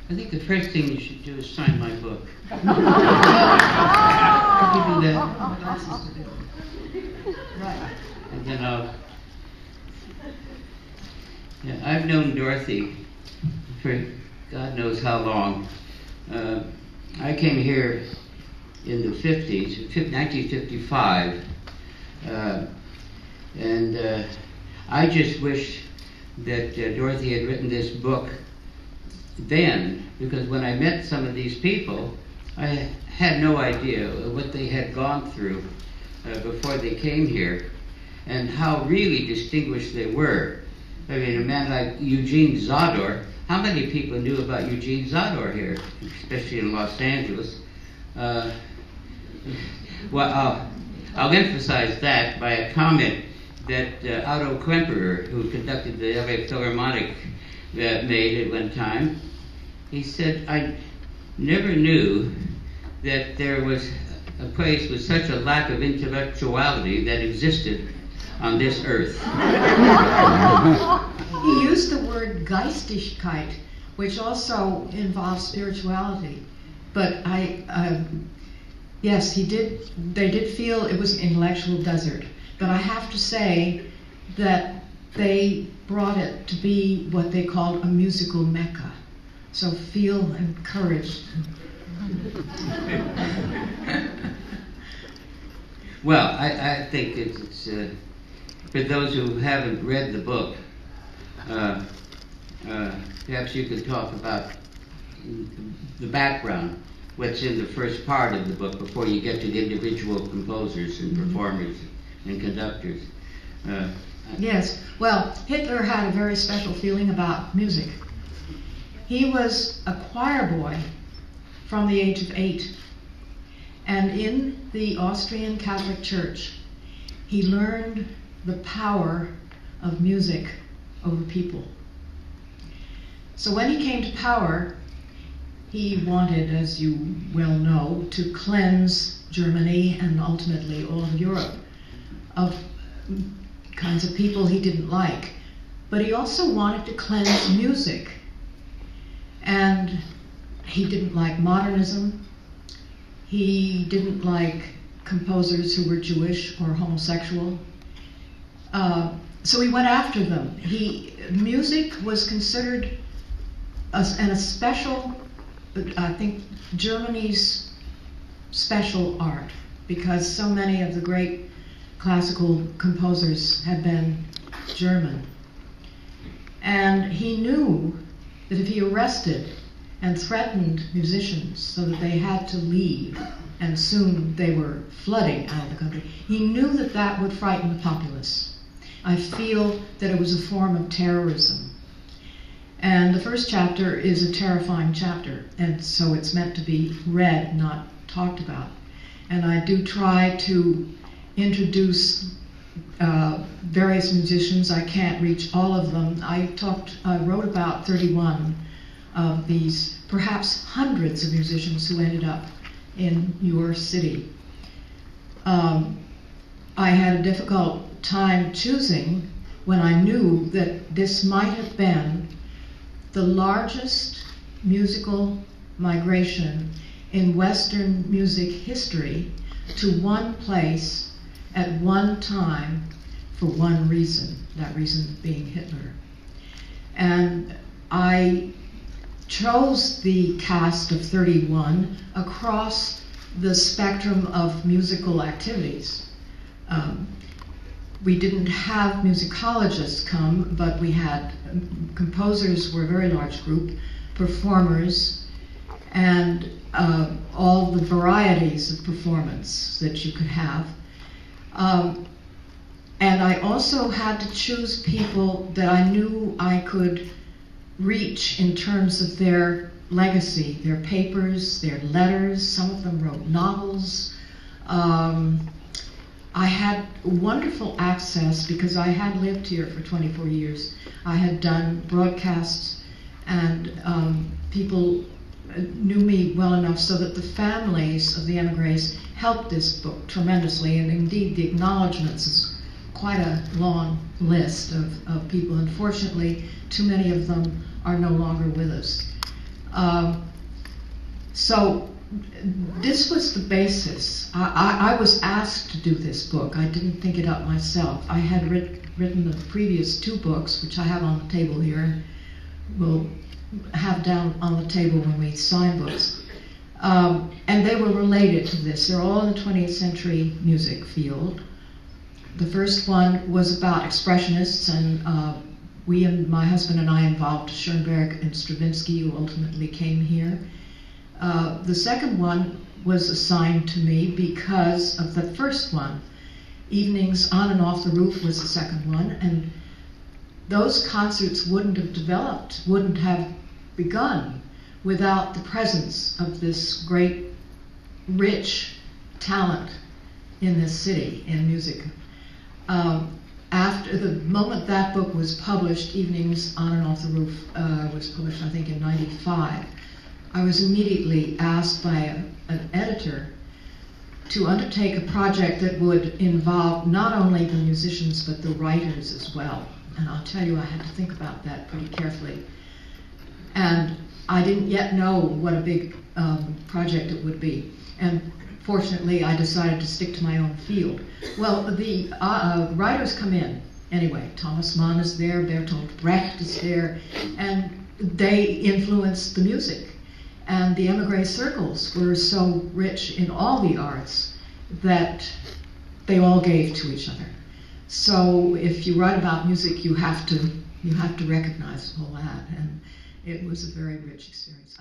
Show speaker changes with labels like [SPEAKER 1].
[SPEAKER 1] I think the first thing you should do is sign my book. Can you do that?
[SPEAKER 2] Glasses to do. Right.
[SPEAKER 1] And then I'll... Yeah, I've known Dorothy for God knows how long. I came here in the 50s, 1955, and I just wish that Dorothy had written this book then, because when I met some of these people, I had no idea what they had gone through before they came here, and how really distinguished they were. I mean, a man like Eugene Zador, how many people knew about Eugene Zador here, especially in Los Angeles? Well, I'll emphasize that by a comment that Otto Klemperer, who conducted the LA Philharmonic, made at one time. He said, I never knew that there was a place with such a lack of intellectuality that existed on this earth.
[SPEAKER 2] He used the word Geistigkeit, which also involves spirituality. But yes, he did. They did feel it was an intellectual desert. But I have to say that they brought it to be what they called a musical mecca. So feel encouraged.
[SPEAKER 1] Well, I think it's for those who haven't read the book, perhaps you could talk about the background, what's in the first part of the book before you get to the individual composers and performers and conductors.
[SPEAKER 2] Yes, well, Hitler had a very special feeling about music. He was a choir boy from the age of 8, and in the Austrian Catholic Church, he learned the power of music over people. So when he came to power, he wanted, as you well know, to cleanse Germany and ultimately all of Europe of kinds of people he didn't like. But he also wanted to cleanse music. And he didn't like modernism. He didn't like composers who were Jewish or homosexual. So he went after them. Music was considered a special, I think, Germany's special art, because so many of the great classical composers had been German. And he knew that if he arrested and threatened musicians so that they had to leave, and soon they were flooding out of the country, he knew that that would frighten the populace. I feel that it was a form of terrorism. And the first chapter is a terrifying chapter, and so it's meant to be read, not talked about. And I do try to introduce various musicians. I can't reach all of them. I wrote about 31 of these, perhaps hundreds of musicians who ended up in your city. I had a difficult time choosing when I knew that this might have been the largest musical migration in Western music history to one place at one time for one reason, that reason being Hitler. And I chose the cast of 31 across the spectrum of musical activities. We didn't have musicologists come, but we had composers were a very large group, performers, and all the varieties of performance that you could have. And I also had to choose people that I knew I could reach in terms of their legacy, their papers, their letters. Some of them wrote novels. I had wonderful access because I had lived here for 24 years. I had done broadcasts, and people knew me well enough so that the families of the Emgres helped this book tremendously, and indeed the acknowledgments is quite a long list of people. Unfortunately, too many of them are no longer with us. So this was the basis. I was asked to do this book. I didn't think it up myself. I had written the previous 2 books, which I have on the table here, and we'll have down on the table when we sign books. And they were related to this. They're all in the 20th century music field. The first one was about expressionists, and my husband and I involved Schoenberg and Stravinsky, who ultimately came here. The second one was assigned to me because of the first one. Evenings on and Off the Roof was the second one, and those concerts wouldn't have developed, wouldn't have begun without the presence of this great, rich talent in this city in music. After the moment that book was published, Evenings on and Off the Roof was published, I think, in '95. I was immediately asked by an editor to undertake a project that would involve not only the musicians but the writers as well. And I'll tell you, I had to think about that pretty carefully. And I didn't yet know what a big project it would be. And fortunately, I decided to stick to my own field. Well, the writers come in anyway. Thomas Mann is there, Bertolt Brecht is there, and they influenced the music. And the Emgres circles were so rich in all the arts that they all gave to each other. So if you write about music, you have to recognize all that, and it was a very rich experience.